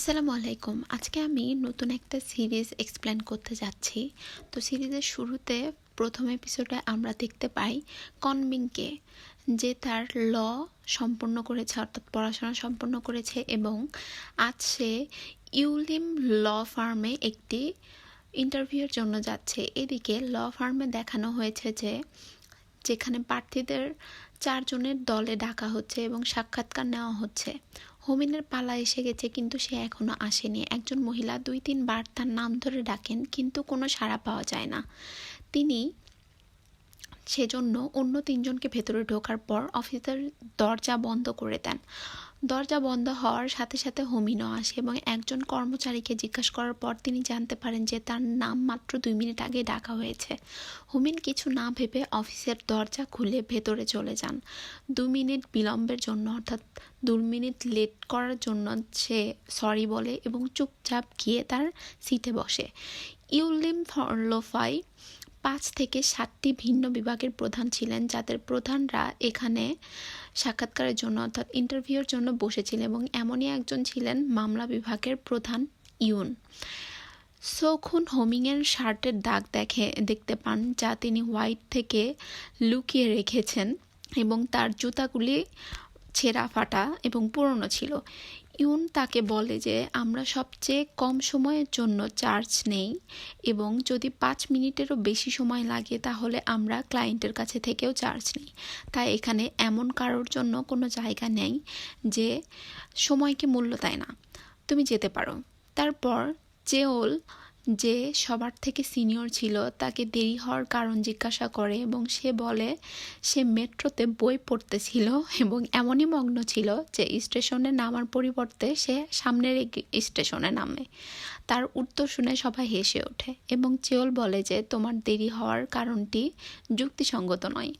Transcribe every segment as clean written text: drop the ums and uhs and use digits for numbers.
আসসালামু আলাইকুম। আজকে আমি নতুন একটা সিরিজ এক্সপ্লেন করতে যাচ্ছি। তো সিরিজের শুরুতে প্রথম এপিসোডে আমরা দেখতে পাই কনবিংকে, যে তার ল সম্পন্ন করেছে, অর্থাৎ পড়াশোনা সম্পন্ন করেছে এবং আজ সে ইউলিম ল ফার্মে একটি ইন্টারভিউর জন্য যাচ্ছে। এদিকে ল ফার্মে দেখানো হয়েছে যে যেখানে প্রার্থীদের 4 জনের দলে ডাকা হচ্ছে এবং সাক্ষাৎকার নেওয়া হচ্ছে। হোমিনের পালা এসে গেছে, কিন্তু সে এখনো আসেনি। একজন মহিলা 2-3 বার তার নাম ধরে ডাকেন, কিন্তু কোনো সাড়া পাওয়া যায় না। তিনি সেজন্য অন্য 3 জনকে ভেতরে ঢোকার পর অফিসার দরজা বন্ধ করে দেন। দরজা বন্ধ হওয়ার সাথে সাথে হোমিনও আসে এবং একজন কর্মচারীকে জিজ্ঞাসা করার পর তিনি জানতে পারেন যে তার নাম মাত্র 2 মিনিট আগে ডাকা হয়েছে। হোমিন কিছু না ভেবে অফিসের দরজা খুলে ভেতরে চলে যান। 2 মিনিট বিলম্বের জন্য, অর্থাৎ 2 মিনিট লেট করার জন্য সে সরি বলে এবং চুপচাপ গিয়ে তার সিটে বসে। ইউলিম লোফাই 5 থেকে 7টি ভিন্ন বিভাগের প্রধান ছিলেন, যাদের প্রধানরা এখানে সাক্ষাৎকারের জন্য অর্থাৎ ইন্টারভিউর জন্য বসেছিলেন এবং এমনই একজন ছিলেন মামলা বিভাগের প্রধান ইউন। সোখুন হোমিংয়ের শার্টের দাগ দেখতে পান, যা তিনি হোয়াইট থেকে লুকিয়ে রেখেছেন এবং তার জুতাগুলি ছেঁড়া ফাটা এবং পুরনো ছিল। ইউন তাকে বলে যে আমরা সবচেয়ে কম সময়ের জন্য চার্জ নেই এবং যদি 5 মিনিটেরও বেশি সময় লাগে তাহলে আমরা ক্লায়েন্টের কাছে থেকেও চার্জ নিই। তাই এখানে এমন কারোর জন্য কোনো জায়গা নেই যে সময়কে মূল্য দেয় না, তুমি যেতে পারো। তারপর চেওল, যে সবার থেকে সিনিয়র ছিল, তাকে দেরি হওয়ার কারণ জিজ্ঞাসা করে এবং সে বলে সে মেট্রোতে বই পড়তেছিল এবং এমনই মগ্ন ছিল যে স্টেশনে নামার পরিবর্তে সে সামনের স্টেশনে নামে। তার উত্তর শুনে সবাই হেসে ওঠে এবং চেওল বলে যে তোমার দেরি হওয়ার কারণটি যুক্তিসঙ্গত নয়,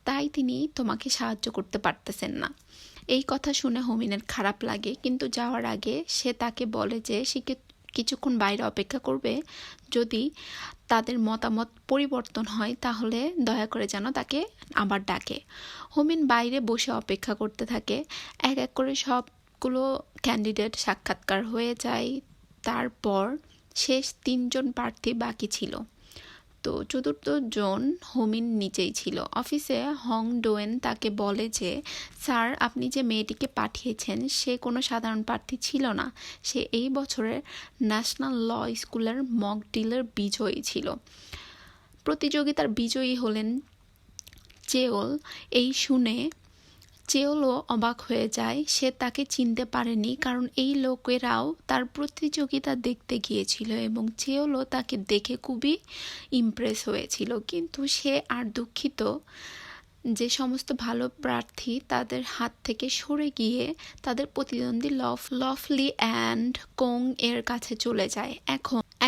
তাই তিনি তোমাকে সাহায্য করতে পারতেছেন না। এই কথা শুনে হোমিনের খারাপ লাগে, কিন্তু যাওয়ার আগে সে তাকে বলে যে সে কিছুক্ষণ বাইরে অপেক্ষা করবে, যদি তাদের মতামত পরিবর্তন হয় তাহলে দয়া করে যেন তাকে আবার ডাকে। হোমিন বাইরে বসে অপেক্ষা করতে থাকে। এক এক করে সবগুলো ক্যান্ডিডেট সাক্ষাৎকার হয়ে যায়। তারপর শেষ 3 জন প্রার্থী বাকি ছিল। তো চতুর্থ জন হোমিন নিচেই ছিল। অফিসে হং ডোয়েন তাকে বলে যে স্যার, আপনি যে মেয়েটিকে পাঠিয়েছেন সে কোনো সাধারণ প্রার্থী ছিল না, সে এই বছরের ন্যাশনাল ল স্কুলের মক ডিলের বিজয়ী ছিল। প্রতিযোগিতার বিজয়ী হলেন চেওল। এই শুনে চেওলও অবাক হয়ে যায়। সে তাকে চিনতে পারেনি, কারণ এই লোকেরাও তার প্রতিযোগিতা দেখতে গিয়েছিল এবং চেওলও তাকে দেখে খুবই ইমপ্রেস হয়েছিল। কিন্তু সে আর দুঃখিত যে সমস্ত ভালো প্রার্থী তাদের হাত থেকে সরে গিয়ে তাদের প্রতিদ্বন্দ্বী লফলি অ্যান্ড কোং এর কাছে চলে যায়।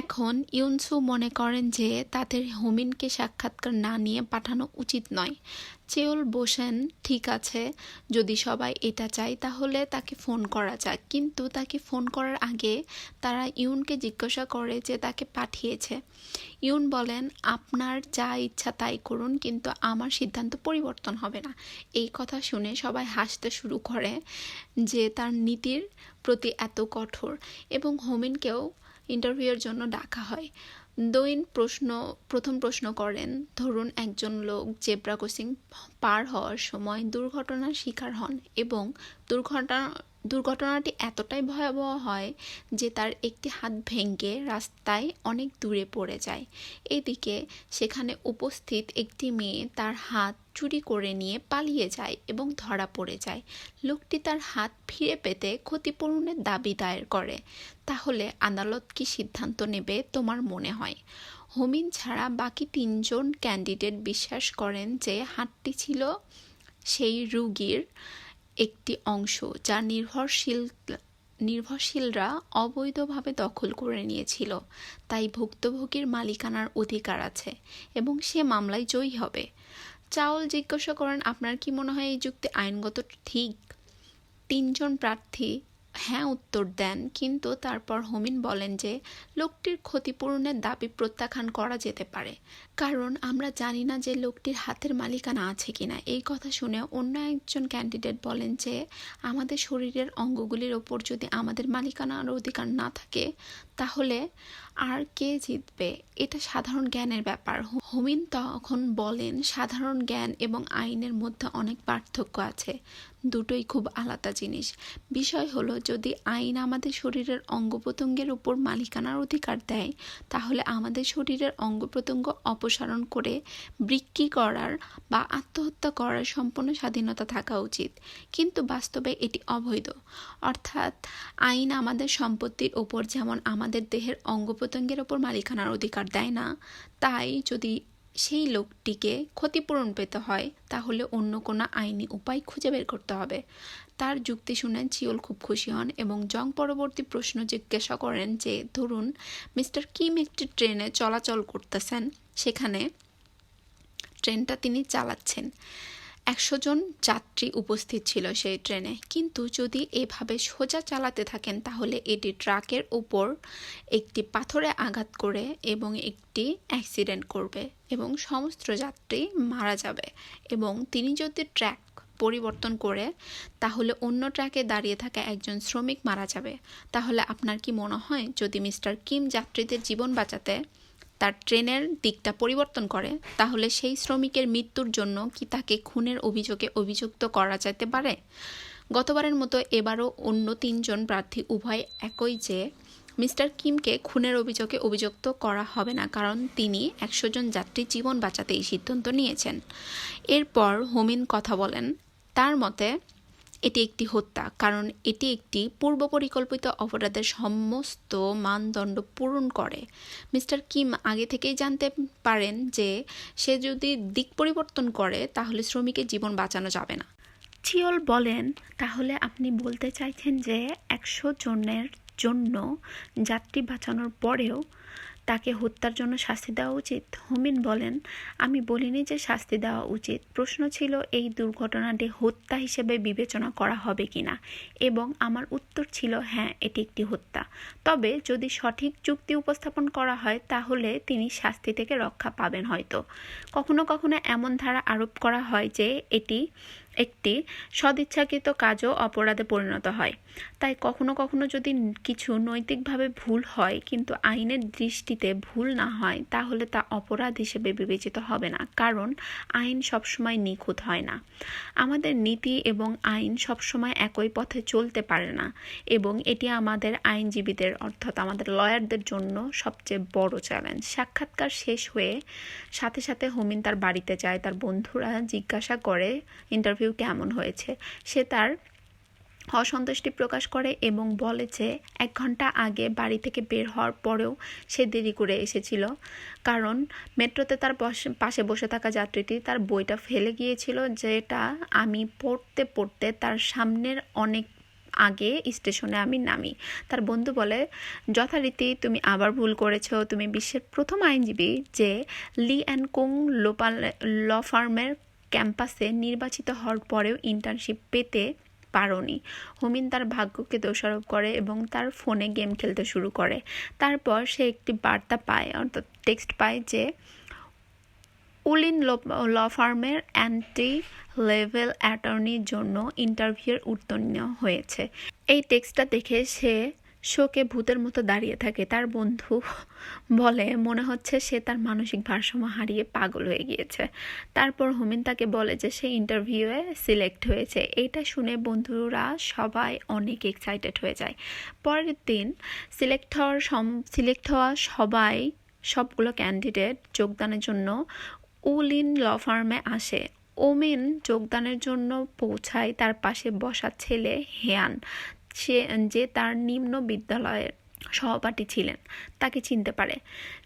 এখন ইউনসু মনে করেন যে তাদের হোমিনকে সাক্ষাৎকার না নিয়ে পাঠানো উচিত নয়। চেওল বসেন, ঠিক আছে, যদি সবাই এটা চায় তাহলে তাকে ফোন করা যাক। কিন্তু তাকে ফোন করার আগে তারা ইউনকে জিজ্ঞাসা করে যে তাকে পাঠিয়েছে। ইউন বলেন আপনার যা ইচ্ছা তাই করুন, কিন্তু আমার সিদ্ধান্ত পরিবর্তন হবে না। এই কথা শুনে সবাই হাসতে শুরু করে যে তার নীতির প্রতি এত কঠোর, এবং হোমিনকেও ইন্টারভিউয়ের জন্য ডাকা হয়। দোয়েন প্রথম প্রশ্ন করেন, ধরুন একজন লোক জেব্রা ক্রসিং পার হওয়ার সময় দুর্ঘটনার শিকার হন এবং দুর্ঘটনাটি এতটাই ভয়াবহ হয় যে তার একটি হাত ভেঙে রাস্তায় অনেক দূরে পড়ে যায়। এদিকে সেখানে উপস্থিত একটি মেয়ে তার হাত চুরি করে নিয়ে পালিয়ে যায় এবং ধরা পড়ে যায়। লোকটি তার হাত ফিরে পেতে ক্ষতিপূরণের দাবি দায়ের করে। তাহলে আদালত কি সিদ্ধান্ত নেবে তোমার মনে হয়? হোমিন ছাড়া বাকি 3 জন ক্যান্ডিডেট বিশ্বাস করেন যে হাতটি ছিল সেই রোগীর একটি অংশ যা নির্ভরশীলরা অবৈধভাবে দখল করে নিয়েছিল, তাই ভুক্তভোগীর মালিকানার অধিকার আছে এবং সে মামলায় জয়ী হবে। চাওল জিজ্ঞাসা করেন আপনার কি মনে হয় এই যুক্তি আইনগত ঠিক? 3 জন প্রার্থী হ্যাঁ উত্তর দেন, কিন্তু তারপর হোমিন বলেন যে লোকটির ক্ষতিপূরণের দাবি প্রত্যাখ্যান করা যেতে পারে, কারণ আমরা জানি না যে লোকটির হাতের মালিকানা আছে কিনা। এই কথা শুনে অন্য একজন ক্যান্ডিডেট বলেন যে আমাদের শরীরের অঙ্গগুলির ওপর যদি আমাদের মালিকানার অধিকার না থাকে তাহলে আর কে জিতবে? এটা সাধারণ জ্ঞানের ব্যাপার। হোমিন তখন বলেন সাধারণ জ্ঞান এবং আইনের মধ্যে অনেক পার্থক্য আছে, দুটোই খুব আলাদা জিনিস। বিষয় হলো যদি আইন আমাদের শরীরের অঙ্গ প্রত্যঙ্গের উপর মালিকানার অধিকার দেয় তাহলে আমাদের শরীরের অঙ্গ প্রত্যঙ্গ অপসারণ করে বিক্রি করার বা আত্মহত্যা করার সম্পূর্ণ স্বাধীনতা থাকা উচিত, কিন্তু বাস্তবে এটি অবৈধ। অর্থাৎ আইন আমাদের সম্পত্তির ওপর যেমন আমাদের দেহের অঙ্গ প্রত্যঙ্গের ওপর মালিকানার অধিকার দেয় না, তাই যদি সেই লোকটিকে ক্ষতিপূরণ পেতে হয় তাহলে অন্য কোনো আইনি উপায় খুঁজে বের করতে হবে। তার যুক্তি শুনে চিওল খুব খুশি হন এবং জং পরবর্তী প্রশ্ন জিজ্ঞাসা করেন যে ধরুন মিস্টার কিম একটি ট্রেনে চলাচল করতেছেন, সেখানে ট্রেনটা তিনি চালাচ্ছেন, 100 জন যাত্রী উপস্থিত ছিল সেই ট্রেনে, কিন্তু যদি এভাবে সোজা চালাতে থাকেন তাহলে এটি ট্রাকের উপর একটি পাথরে আঘাত করে এবং একটি অ্যাক্সিডেন্ট করবে এবং সমস্ত যাত্রী মারা যাবে, এবং তিনি যদি ট্র্যাক পরিবর্তন করে তাহলে অন্য ট্র্যাকে দাঁড়িয়ে থাকা একজন শ্রমিক মারা যাবে। তাহলে আপনার কি মনে হয় যদি মিস্টার কিম যাত্রীদের জীবন বাঁচাতে তার ট্রেনের দিকটা পরিবর্তন করে তাহলে সেই শ্রমিকের মৃত্যুর জন্য কি তাকে খুনের অভিযোগে অভিযুক্ত করা যেতে পারে? গতবারের মতো এবারও অন্য 3 জন প্রার্থী উভয় একই যে মিস্টার কিমকে খুনের অভিযোগে অভিযুক্ত করা হবে না, কারণ তিনি 100 জন যাত্রীর জীবন বাঁচাতে এই সিদ্ধান্ত নিয়েছেন। এরপর হোমিন কথা বলেন, তার মতে এটি একটি হত্যা, কারণ এটি একটি পূর্ব পরিকল্পিত অপরাধের সমস্ত মানদণ্ড পূরণ করে। মিস্টার কিম আগে থেকেই জানতে পারেন যে সে যদি দিক পরিবর্তন করে তাহলে শ্রমিকের জীবন বাঁচানো যাবে না। চিওল বলেন, তাহলে আপনি বলতে চাইছেন যে 100 জনের জন্য যাত্রী বাঁচানোর পরেও তাকে হত্যার জন্য শাস্তি দেওয়া উচিত? হোমিন বলেন, আমি বলিনি যে শাস্তি দেওয়া উচিত, প্রশ্ন ছিল এই দুর্ঘটনাটি হত্যা হিসেবে বিবেচনা করা হবে কিনা, এবং আমার উত্তর ছিল হ্যাঁ এটি একটি হত্যা, তবে যদি সঠিক যুক্তি উপস্থাপন করা হয় তাহলে তিনি শাস্তি থেকে রক্ষা পাবেন। হয়তো কখনো কখনো এমন ধারা আরোপ করা হয় যে এটি একটি সদিচ্ছাকৃত কাজও অপরাধে পরিণত হয়, তাই কখনো কখনো যদি কিছু নৈতিকভাবে ভুল হয় কিন্তু আইনের দৃষ্টিতে ভুল না হয় তাহলে তা অপরাধ হিসেবে বিবেচিত হবে না, কারণ আইন সবসময় নিখুঁত হয় না। আমাদের নীতি এবং আইন সবসময় একই পথে চলতে পারে না, এবং এটি আমাদের আইনজীবীদের অর্থাৎ আমাদের লয়ারদের জন্য সবচেয়ে বড় চ্যালেঞ্জ। সাক্ষাৎকার শেষ হয়ে সাথে সাথে হোমিন তার বাড়িতে যায়। তার বন্ধুরা জিজ্ঞাসা করে ইন্টারভিউ কেমন হয়েছে। সে তার অসন্তুষ্টি প্রকাশ করে এবং বলে যে 1 ঘন্টা আগে বাড়ি থেকে বের হওয়ার পরেও সে দেরি করে এসেছিল, কারণ মেট্রোতে তার পাশে বসে থাকা যাত্রীটি তার বইটা ফেলে গিয়েছিল, যেটা আমি পড়তে পড়তে তার সামনের অনেক আগে স্টেশনে আমি নামি। তার বন্ধু বলে, যথারীতি তুমি আবার ভুল করেছো, তুমি বিশ্বের প্রথম আইনজীবী যে লি অ্যান্ড কুং ল ফার্মের ক্যাম্পাসে নির্বাচিত হওয়ার পরেও ইন্টার্নশিপ পেতে পারোনি। হোমিন তার ভাগ্যকে দোষারোপ করে এবং তার ফোনে গেম খেলতে শুরু করে। তারপর সে একটি বার্তা পায়, অর্থাৎ টেক্সট পায় যে উলিন ল ফার্মের অ্যান্টি লেভেল অ্যাটর্নির জন্য ইন্টারভিউয়ের উত্তীর্ণ হয়েছে। এই টেক্সটটা দেখে সে শোকে ভূতের মতো দাঁড়িয়ে থাকে। তার বন্ধু বলে মনে হচ্ছে সে তার মানসিক ভারসাম্য হারিয়ে পাগল হয়ে গিয়েছে। তারপর হোমিন তাকে বলে যে সে ইন্টারভিউয়ে সিলেক্ট হয়েছে। এটা শুনে বন্ধুরা সবাই অনেক এক্সাইটেড হয়ে যায়। পরের দিন সিলেক্ট হওয়া সবগুলো ক্যান্ডিডেট যোগদানের জন্য উলিন ল ফার্মে আসে। ওমিন যোগদানের জন্য পৌঁছায় তার পাশে বসা ছেলে হেয়ান, যে তার নিম্ন বিদ্যালয়ের সহপাঠী ছিলেন, তাকে চিনতে পারে।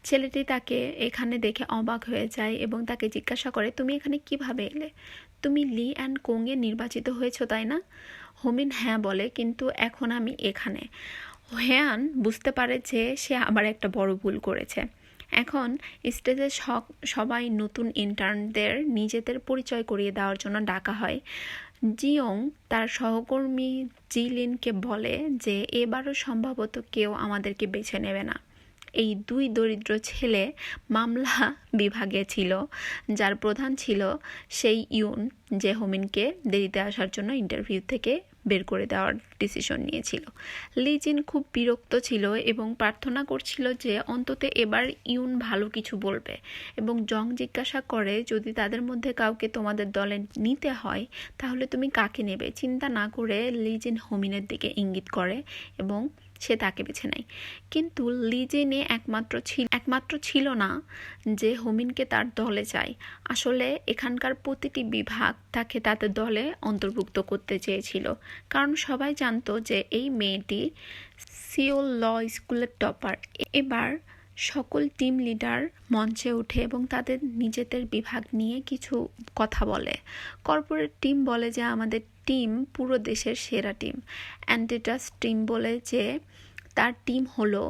ছেলেটি তাকে এখানে দেখে অবাক হয়ে যায় এবং তাকে জিজ্ঞাসা করে, তুমি এখানে কিভাবে এলে? তুমি লি অ্যান্ড কোংয়ে নির্বাচিত হয়েছো তাই না? হোমিন হ্যাঁ বলে, কিন্তু এখন আমি এখানে। হেয়ান বুঝতে পারে যে সে আবার একটা বড় ভুল করেছে। এখন স্টেজে সবাই নতুন ইন্টার্নদের নিজেদের পরিচয় করিয়ে দেওয়ার জন্য ডাকা হয়। জিয়ং তার সহকর্মী জিলিনকে বলে যে এবারও সম্ভবত কেউ আমাদেরকে বেছে নেবে না। এই দুই দরিদ্র ছেলে মামলা বিভাগে ছিল, যার প্রধান ছিল সেই ইউন, যে হোমিনকে দেরিতে আসার জন্য ইন্টারভিউ থেকে বের করে দেওয়ার ডিসিশন নিয়েছিল। লিজিন খুব বিরক্ত ছিল এবং প্রার্থনা করছিল যে অন্তত এবার ইউন ভালো কিছু বলবে, এবং জং জিজ্ঞাসা করে যদি তাদের মধ্যে কাউকে তোমাদের দলে নিতে হয় তাহলে তুমি কাকে নেবে। চিন্তা না করে লিজিন হোমিনের দিকে ইঙ্গিত করে এবং সে তাকে বেছে নেয়। কিন্তু লিজেনে একমাত্র ছিল না যে হোমিনকে তার দলে চায়। আসলে এখানকার প্রতিটি বিভাগ তাকে তাদের দলে অন্তর্ভুক্ত করতে চেয়েছিল, কারণ সবাই জানতো যে এই মেয়েটি সিওল ল স্কুলের টপার। এবার সকল টিম লিডার মঞ্চে ওঠে এবং তাদের নিজেদের বিভাগ নিয়ে কিছু কথা বলে। কর্পোরেট টিম বলে যে আমাদের টিম পুরো দেশের সেরা টিম। অ্যান্টিটাস টিম বলে যে তার টিম হলো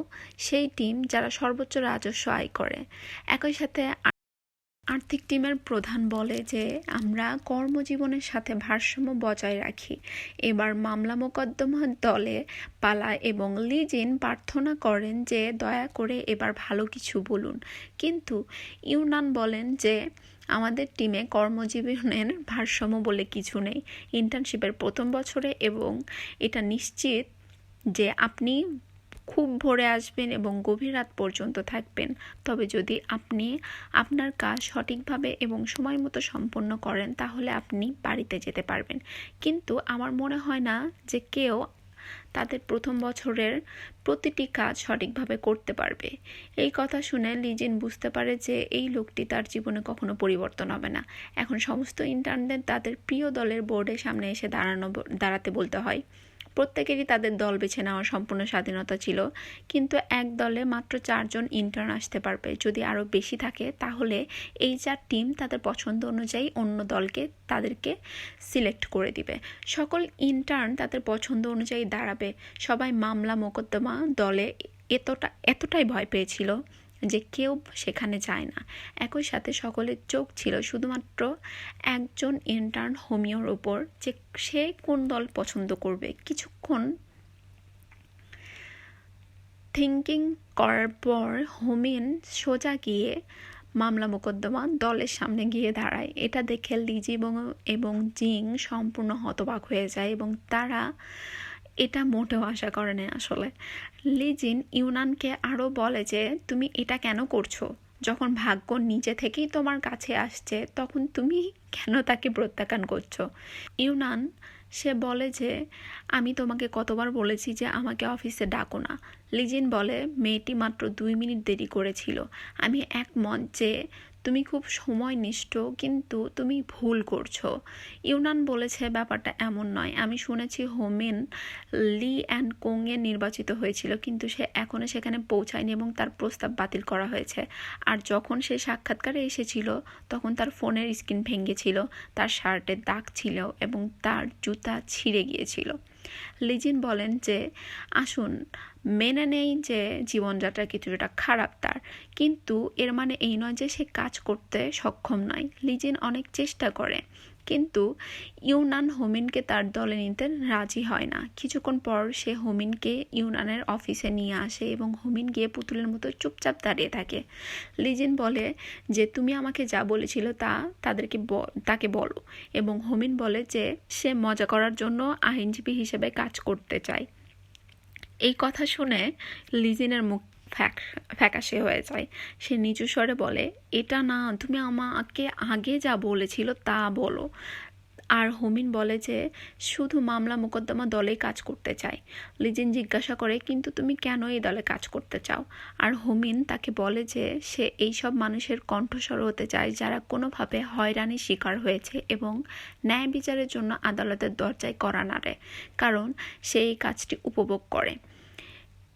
সেই টিম যারা সর্বোচ্চ রাজস্ব আয় করে। একই সাথে আর্থিক টিমের প্রধান বলে যে আমরা কর্মজীবনের সাথে ভারসাম্য বজায় রাখি। এবার মামলা মোকদ্দমার দলে পালায় এবং লিজিন প্রার্থনা করেন যে দয়া করে এবার ভালো কিছু বলুন। কিন্তু ইউনান বলেন যে আমাদের টিমে কর্মজীবনের ভারসাম্য বলে কিছু নেই ইন্টার্নশিপের প্রথম বছরে, এবং এটা নিশ্চিত যে আপনি খুব ভোরে আসবেন এবং গভীর রাত পর্যন্ত থাকবেন, তবে যদি আপনি আপনার কাজ সঠিকভাবে এবং সময় মতো সম্পন্ন করেন তাহলে আপনি বাড়িতে যেতে পারবেন। কিন্তু আমার মনে হয় না যে কেউ তাদের প্রথম বছরের প্রতিটি কাজ সঠিকভাবে করতে পারবে। এই কথা শুনে লিজিন বুঝতে পারে যে এই লোকটি তার জীবনে কখনো পরিবর্তন হবে না। এখন সমস্ত ইন্টার্নদের তাদের প্রিয় দলের বোর্ডের সামনে এসে দাঁড়াতে বলতে হয়। প্রত্যেকেরই তাদের দল বেছে নেওয়ার সম্পূর্ণ স্বাধীনতা ছিল, কিন্তু এক দলে মাত্র 4 জন ইন্টার্ন আসতে পারবে। যদি আরও বেশি থাকে তাহলে এই 4 টিম তাদের পছন্দ অনুযায়ী অন্য দলকে তাদেরকে সিলেক্ট করে দিবে। সকল ইন্টার্ন তাদের পছন্দ অনুযায়ী দাঁড়াবে। সবাই মামলা মোকদ্দমা দলে এতটাই ভয় পেয়েছিল যে কেউ সেখানে যায় না। একই সাথে সকলের চোখ ছিল শুধুমাত্র একজন ইন্টার্ন হোমিওর ওপর, যে সে কোন দল পছন্দ করবে। কিছুক্ষণ থিঙ্কিং করার পর হোমিন সোজা গিয়ে মামলা মোকদ্দমা দলের সামনে গিয়ে দাঁড়ায়। এটা দেখে লিজি এবং জিং সম্পূর্ণ হতবাক হয়ে যায় এবং তারা এটা মোটেও আশা করেনি। আসলে লিজিন ইউনানকে আরও বলে যে তুমি এটা কেন করছো? যখন ভাগ্য নিজে থেকেই তোমার কাছে আসছে তখন তুমি কেন তাকে প্রত্যাখ্যান করছো? ইউনান সে বলে যে আমি তোমাকে কতবার বলেছি যে আমাকে অফিসে ডাকো না। লিজিন বলে মেয়েটি মাত্র 2 মিনিট দেরি করেছিল। আমি একমত যে তুমি খুব সময়নিষ্ঠ, কিন্তু তুমি ভুল করছো। ইউনান বলেছে ব্যাপারটা এমন নয়। আমি শুনেছি হোমেন লি অ্যান্ড কোংয়ে নির্বাচিত হয়েছিল, কিন্তু সে এখনও সেখানে পৌঁছায়নি এবং তার প্রস্তাব বাতিল করা হয়েছে। আর যখন সে সাক্ষাৎকারে এসেছিল তখন তার ফোনের স্ক্রিন ভেঙেছিল, তার শার্টের দাগ ছিল এবং তার জুতা ছিঁড়ে গিয়েছিল। লিজিন বলেন যে আসুন মেনে নেই যে জীবনযাত্রা কিছুটা খারাপ তার, কিন্তু এর মানে এই নয় যে সে কাজ করতে সক্ষম নয়। লিজিন অনেক চেষ্টা করে, কিন্তু ইউনান হোমিনকে তার দলে নিতে রাজি হয় না। কিছুক্ষণ পর সে হোমিনকে ইউনানের অফিসে নিয়ে আসে এবং হোমিন গিয়ে পুতুলের মতো চুপচাপ দাঁড়িয়ে থাকে। লিজিন বলে যে তুমি আমাকে যা বলেছিল তাকে বলো, এবং হোমিন বলে যে সে মজা করার জন্য আইনজীবী হিসেবে কাজ করতে চায়। এই কথা শুনে লিজিনের মুখ ফ্যাকাশে হয়ে যায়। সে নিচু স্বরে বলে এটা না, তুমি আমাকে আগে যা বলেছিল তা বলো। আর হোমিন বলে যে শুধু মামলা মোকদ্দমা দলে কাজ করতে চায়। লিজিন জিজ্ঞাসা করে কিন্তু তুমি কেন এই দলে কাজ করতে চাও? আর হোমিন তাকে বলে যে সে এইসব মানুষের কণ্ঠস্বর হতে চায় যারা কোনোভাবে হয়রানির শিকার হয়েছে এবং ন্যায় বিচারের জন্য আদালতের দরজায় কড়া নাড়ে, কারণ সে এই কাজটি উপভোগ করে।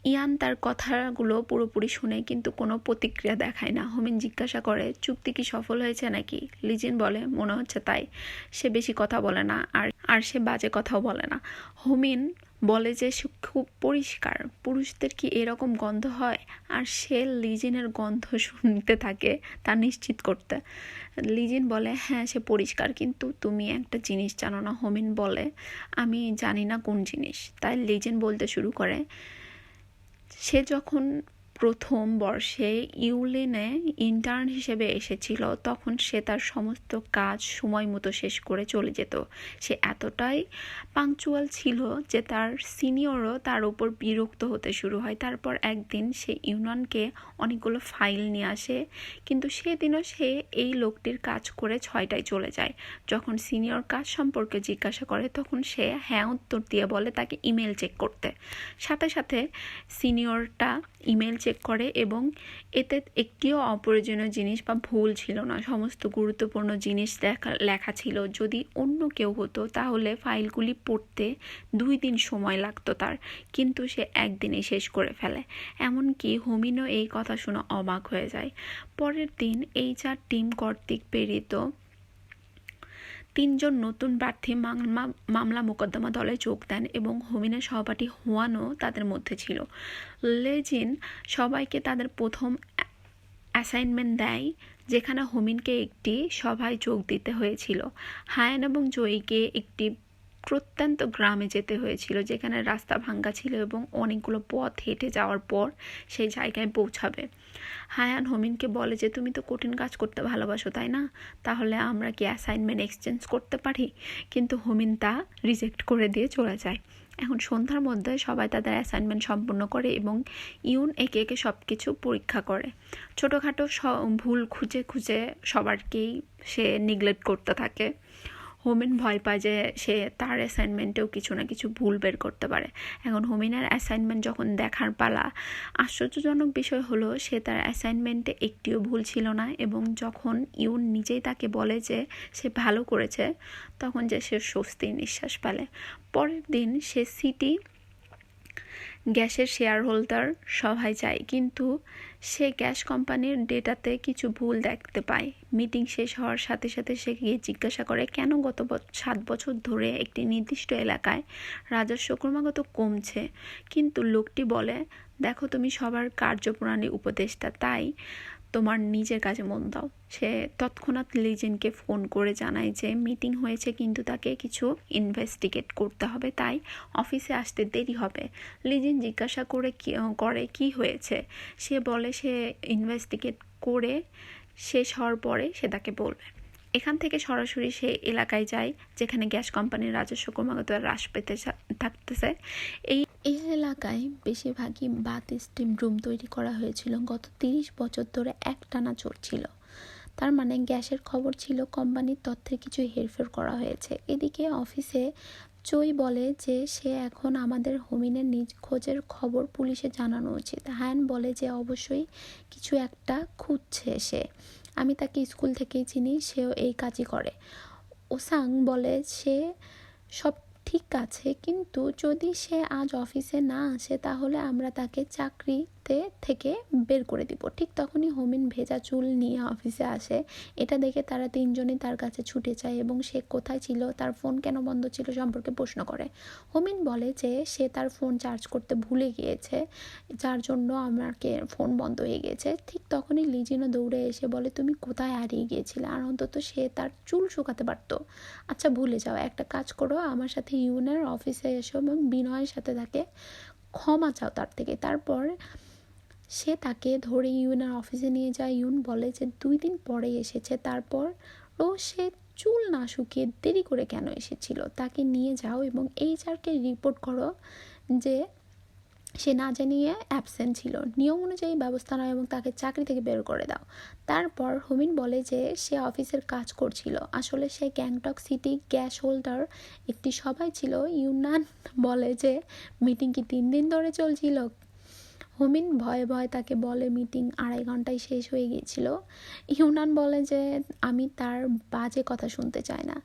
ইয়ান তার কথাগুলো পুরোপুরি শুনে কিন্তু কোনো প্রতিক্রিয়া দেখায় না। হোমিন জিজ্ঞাসা করে চুক্তি কি সফল হয়েছে নাকি? লিজিন বলে মনে হচ্ছে তাই। সে বেশি কথা বলে না আর সে বাজে কথাও বলে না। হোমিন বলে যে সে খুব পরিষ্কার, পুরুষদের কি এরকম গন্ধ হয়? আর সে লিজিনের গন্ধ শুনতে থাকে তা নিশ্চিত করতে। লিজিন বলে হ্যাঁ সে পরিষ্কার, কিন্তু তুমি একটা জিনিস জানো না। হোমিন বলে আমি জানি না কোন জিনিস। তাই লিজিন বলতে শুরু করে সে যখন প্রথম বর্ষে ইউলিনে ইন্টার্ন হিসেবে এসেছিল তখন সে তার সমস্ত কাজ সময় মতো শেষ করে চলে যেত। সে এতটাই পাংচুয়াল ছিল যে তার সিনিয়রও তার উপর বিরক্ত হতে শুরু হয়। তারপর একদিন সে ইউনিয়নকে অনেকগুলো ফাইল নিয়ে আসে, কিন্তু সেদিনও সে এই লোকটির কাজ করে 6টায় চলে যায়। যখন সিনিয়র কাজ সম্পর্কে জিজ্ঞাসা করে তখন সে হ্যাঁ উত্তর দিয়ে বলে তাকে ইমেল চেক করতে। সাথে সাথে সিনিয়রটা ইমেল চেক করে এবং এতে একটিও অপ্রয়োজনীয় জিনিস বা ভুল ছিল না। সমস্ত গুরুত্বপূর্ণ জিনিস লেখা ছিল। যদি অন্য কেউ হতো তাহলে ফাইলগুলি পড়তে 2 দিন সময় লাগতো তার, কিন্তু সে একদিনে শেষ করে ফেলে। এমনকি হোমিনও এই কথা শুনে অবাক হয়ে যায়। পরের দিন HR টিম কর্তৃক প্রেরিত 3 জন নতুন প্রার্থী মামলা মোকদ্দমা দলে যোগ দেন এবং হোমিনের সহপাঠী হুয়ানও তাদের মধ্যে ছিল। লেজিন সবাইকে তাদের প্রথম অ্যাসাইনমেন্ট দেয়, যেখানে হোমিনকে একটি সভায় যোগ দিতে হয়েছিল। হায়ান এবং জয়ীকে একটি প্রত্যন্ত গ্রামে যেতে হয়েছিল যেখানে রাস্তা ভাঙ্গা ছিল এবং অনেকগুলো পথ হেঁটে যাওয়ার পর সেই জায়গায় পৌঁছাবে। হায়ান হোমিনকে বলে যে তুমি তো কঠিন কাজ করতে ভালোবাসো তাই না, তাহলে আমরা কি অ্যাসাইনমেন্ট এক্সচেঞ্জ করতে পারি? কিন্তু হোমিন তা রিজেক্ট করে দিয়ে চলে যায়। এখন সন্ধ্যার মধ্যে সবাই তাদের অ্যাসাইনমেন্ট সম্পূর্ণ করে এবং ইউন একে একে সব কিছু পরীক্ষা করে। ছোটোখাটো ভুল খুঁজে খুঁজে সবারকেই সে নিগলেক্ট করতে থাকে। হোমিন ভয় পায় যে সে তার অ্যাসাইনমেন্টেও কিছু না কিছু ভুল বের করতে পারে। এখন হোমিনের অ্যাসাইনমেন্ট যখন দেখার পালা, আশ্চর্যজনক বিষয় হলো সে তার অ্যাসাইনমেন্টে একটিও ভুল ছিল না এবং যখন ইউন নিজেই তাকে বলে যে সে ভালো করেছে তখন যে সে স্বস্তির নিঃশ্বাস ফেলে। পরের দিন সে সিটি গ্যাসের শেয়ার হোল্ডার সভায় যায়, কিন্তু সে গ্যাস কোম্পানির ডেটাতে কিছু ভুল দেখতে পায়। মিটিং শেষ হওয়ার সাথে সাথে সে গিয়ে জিজ্ঞাসা করে কেন গত 7 বছর ধরে একটি নির্দিষ্ট এলাকায় রাজস্ব ক্রমাগত কমছে। কিন্তু লোকটি বলে দেখো তুমি সবার কার্যপ্রণালী উপদেষ্টা, তাই তোমার নিজের কাজে মন দাও। সে তৎক্ষণাৎ লিজেনকে ফোন করে জানায় যে মিটিং হয়েছে কিন্তু তাকে কিছু ইনভেস্টিগেট করতে হবে, তাই অফিসে আসতে দেরি হবে। লিজেন জিজ্ঞাসা করে কি হয়েছে। সে বলে সে ইনভেস্টিগেট করে শেষ হওয়ার পরে সে তাকে বলবে। এখান থেকে সরাসরি সে এলাকায় যায় যেখানে গ্যাস কোম্পানির রাজস্ব ক্রমাগত হ্রাস পেতে থাকতেছে। এই এলাকায় বেশিরভাগই বাথ স্টিম রুম তৈরি করা হয়েছিল, গত 30 বছর ধরে একটানা চলছিল। তার মানে গ্যাসের খবর ছিল কোম্পানির তথ্যের কিছু হেরফের করা হয়েছে। এদিকে অফিসে চই বলে যে সে এখন আমাদের হোমিনের নিজ খোঁজের খবর পুলিশে জানানো উচিত। হায়ান বলে যে অবশ্যই কিছু একটা খুঁজছে সে, আমি তাকে স্কুল থেকেই চিনি, সেও এই কাজই করে। ওসাং বলে সে সব ঠিক আছে, কিন্তু যদি সে আজ অফিসে না আসে তাহলে আমরা তাকে চাকরিতে থেকে বের করে দিব। ঠিক তখনই হোমিন ভেজা চুল নিয়ে অফিসে আসে। এটা দেখে তারা 3 জনই তার কাছে ছুটে যায় এবং সে কোথায় ছিল, তার ফোন কেন বন্ধ ছিল সম্পর্কে প্রশ্ন করে। হোমিন বলে যে সে তার ফোন চার্জ করতে ভুলে গিয়েছে, যার জন্য আমাকে ফোন বন্ধ হয়ে গিয়েছে। ঠিক তখনই লিজিনও দৌড়ে এসে বলে তুমি কোথায় হারিয়ে গিয়েছিলে, আর অন্তত সে তার চুল শুকাতে পারতো। আচ্ছা ভুলে যাও, একটা কাজ করো, আমার সাথে ইউনের অফিসে এসো এবং বিনয়ের সাথে তাকে ক্ষমা চাও তার থেকে। তারপর সে তাকে ধরে ইউনের অফিসে নিয়ে যায়। ইউন বলে যে 2 দিন পরে এসেছে, তারপর সে চুল না শুকিয়ে দেরি করে কেন এসেছিল, তাকে নিয়ে যাও এবং HR-কে রিপোর্ট করো যে সে না জানিয়ে অ্যাবসেন্ট ছিল। নিয়ম অনুযায়ী ব্যবস্থা নাও এবং তাকে চাকরি থেকে বের করে দাও। তারপর হোমিন বলে যে সে অফিসের কাজ করছিল, আসলে সে গ্যাংটক সিটি গ্যাস হোল্ডার একটি সভায় ছিল। ইউনান বলে যে মিটিং কি 3 দিন ধরে চলছিল। হোমিন ভয়ে ভয়ে তাকে বলে মিটিং 2.5 ঘন্টায় শেষ হয়ে গিয়েছিল। ইউনান বলে যে আমি তার বাজে কথা শুনতে চাই না।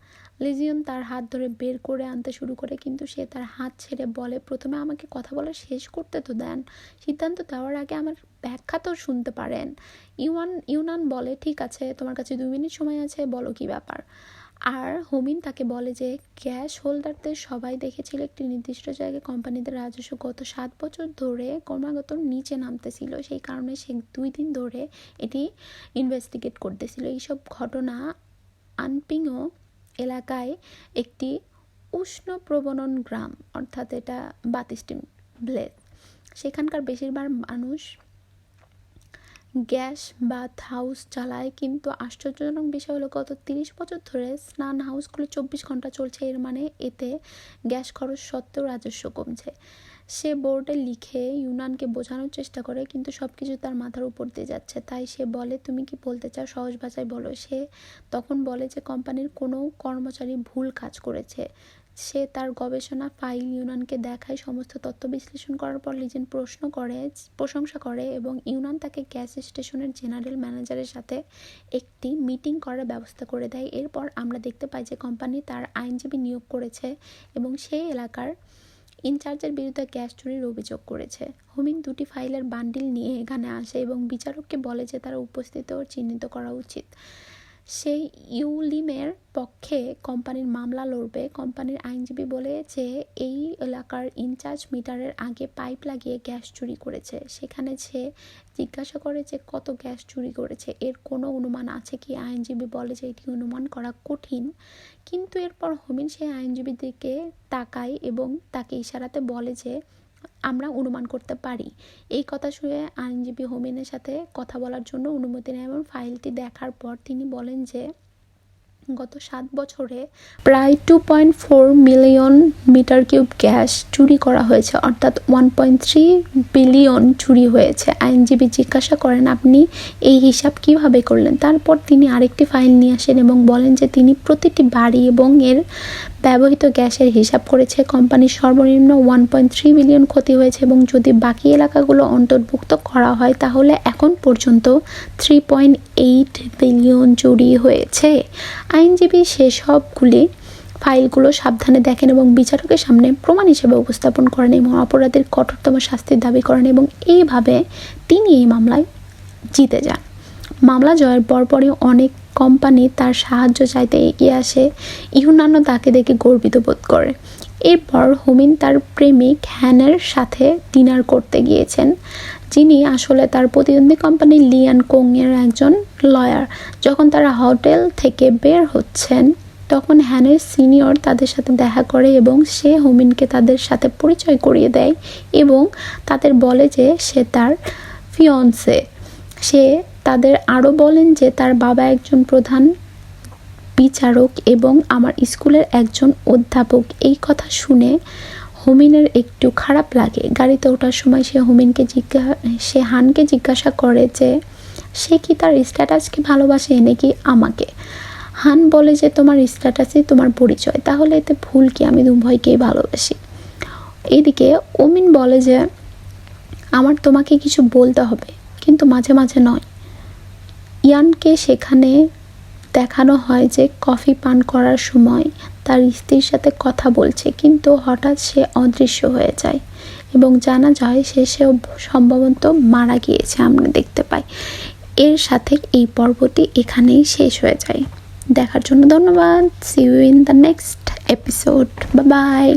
লিজিয়ন তার হাত ধরে বের করে আনতে শুরু করে, কিন্তু সে তার হাত ছেড়ে বলে প্রথমে আমাকে কথা বলা শেষ করতে তো দেন, সিদ্ধান্ত দেওয়ার আগে আমার ব্যাখ্যা তো শুনতে পারেন। ইউনান বলে ঠিক আছে, তোমার কাছে 2 মিনিট সময় আছে, বলো কি ব্যাপার। আর হোমিন তাকে বলে যে গ্যাস হোল্ডারদের সবাই দেখেছিল একটি নির্দিষ্ট জায়গায় কোম্পানিদের রাজস্ব গত 7 বছর ধরে ক্রমাগত নিচে নামতেছিল, সেই কারণে সে 2 দিন ধরে এটি ইনভেস্টিগেট করতেছিল। এইসব ঘটনা আনপিংও এলাকায় একটি উষ্ণ প্রবনন গ্রাম, অর্থাৎ এটা বাতিস্টিম ব্লেজ। সেখানকার বেশিরভাগ মানুষ গ্যাস বাথ হাউস চালায়, কিন্তু আশ্চর্যজনক বিষয় হলো গত 30 বছর ধরে স্নান হাউসগুলো 24 ঘন্টা চলছে। এর মানে এতে গ্যাস খরচ সত্ত্বেও রাজস্ব কমছে। সে বোর্ডে লিখে ইউনানকে বোঝানোর চেষ্টা করে, কিন্তু সব কিছু তার মাথার উপর দিয়ে যাচ্ছে। তাই সে বলে, তুমি কি বলতে চাও, সহজ ভাষায় বলো। সে তখন বলে যে কোম্পানির কোনো কর্মচারী ভুল কাজ করেছে। সে তার গবেষণা ফাইল ইউনানকে দেখায়। সমস্ত তথ্য বিশ্লেষণ করার পর লিজেন প্রশংসা করে এবং ইউনান তাকে গ্যাস স্টেশনের জেনারেল ম্যানেজারের সাথে একটি মিটিং করার ব্যবস্থা করে দেয়। এরপর আমরা দেখতে পাই যে কোম্পানি তার আইনজীবী নিয়োগ করেছে এবং সেই এলাকার ইনচার্জের বিরুদ্ধে গ্যাস চুরির অভিযোগ করেছে। হোমিন 2টি ফাইলের বান্ডিল নিয়ে এখানে আসে এবং বিচারককে বলে যে তারা উপস্থিত ও চিহ্নিত করা উচিত। সে ইউলিমের পক্ষে কোম্পানির মামলা লড়বে। কোম্পানির আইনজীবী বলে যে এই এলাকার ইনচার্জ মিটারের আগে পাইপ লাগিয়ে গ্যাস চুরি করেছে। সেখানে সে জিজ্ঞাসা করে যে কত গ্যাস চুরি করেছে, এর কোনো অনুমান আছে কি? আইনজীবী বলে যে এটি অনুমান করা কঠিন। কিন্তু এরপর হোমিন সেই আইনজীবীর দিকে তাকায় এবং তাকে ইশারাতে বলে যে আমরা অনুমান করতে পারি। এই কথা শুনে আইনজীবী হোমিনের সাথে কথা বলার জন্য অনুমতি নেয় এবং ফাইলটি দেখার পর তিনি বলেন যে গত 7 বছরে প্রায় 2.4 মিলিয়ন মিটার কিউব গ্যাস চুরি করা হয়েছে, অর্থাৎ 1.3 বিলিয়ন চুরি হয়েছে। আইনজীবী জিজ্ঞাসা করেন, আপনি এই হিসাব কিভাবে করলেন? তারপর তিনি আরেকটি ফাইল নিয়ে আসেন এবং বলেন যে তিনি প্রতিটি বাড়ি এবং এর ব্যবহৃত গ্যাসের হিসাব করেছে। কোম্পানির সর্বনিম্ন 1.3 বিলিয়ন ক্ষতি হয়েছে এবং যদি বাকি এলাকাগুলো অন্তর্ভুক্ত করা হয় তাহলে এখন পর্যন্ত 3.8 বিলিয়ন চুরি হয়েছে। আইনজীবী সেসবগুলি ফাইলগুলো সাবধানে দেখেন এবং বিচারকের সামনে প্রমাণ হিসেবে উপস্থাপন করেন এবং অপরাধীর কঠোরতম শাস্তির দাবি করেন এবং এইভাবে তিনি এই মামলায় জিতে যান। মামলা জয়ের পরপরই অনেক কোম্পানি তার সাহায্য চাইতে এগিয়ে আসে। ইউনানও তাকে দেখে গর্বিত বোধ করে। এরপর হোমিন তার প্রেমিক হ্যানের সাথে ডিনার করতে গিয়েছেন, যিনি আসলে তার প্রতিদ্বন্দ্বী কোম্পানি লিয়ান কোং এর একজন লয়ার। যখন তারা হোটেল থেকে বের হচ্ছেন তখন হ্যানের সিনিয়র তাদের সাথে দেখা করে এবং সে হোমিনকে তাদের সাথে পরিচয় করিয়ে দেয় এবং তাদের বলে যে সে তার ফিয়ন্সে। সে তাদের আরও বলেন যে তার বাবা একজন প্রধান বিচারক এবং আমার স্কুলের একজন অধ্যাপক। এই কথা শুনে হোমিনের একটু খারাপ লাগে। গাড়িতে ওঠার সময় সে হানকে জিজ্ঞাসা করে যে সে কি তার স্ট্যাটাসকে ভালোবাসে নাকি আমাকে। হান বলে যে তোমার স্ট্যাটাসই তোমার পরিচয়, তাহলে এতে ভুল কি? আমি উভয়কেই ভালোবাসি। এইদিকে ওমিন বলে যে আমার তোমাকে কিছু বলতে হবে, কিন্তু মাঝে মাঝে নয়। ইয়ানকে সেখানে দেখানো হয় যে কফি পান করার সময় তার স্ত্রীর সাথে কথা বলছে, কিন্তু হঠাৎ সে অদৃশ্য হয়ে যায় এবং জানা যায় সেও সম্ভবত মারা গিয়েছে। আমরা দেখতে পাই। এর সাথে এই পর্বটি এখানেই শেষ হয়ে যায়। দেখার জন্য ধন্যবাদ। See you in the next episode. Bye by.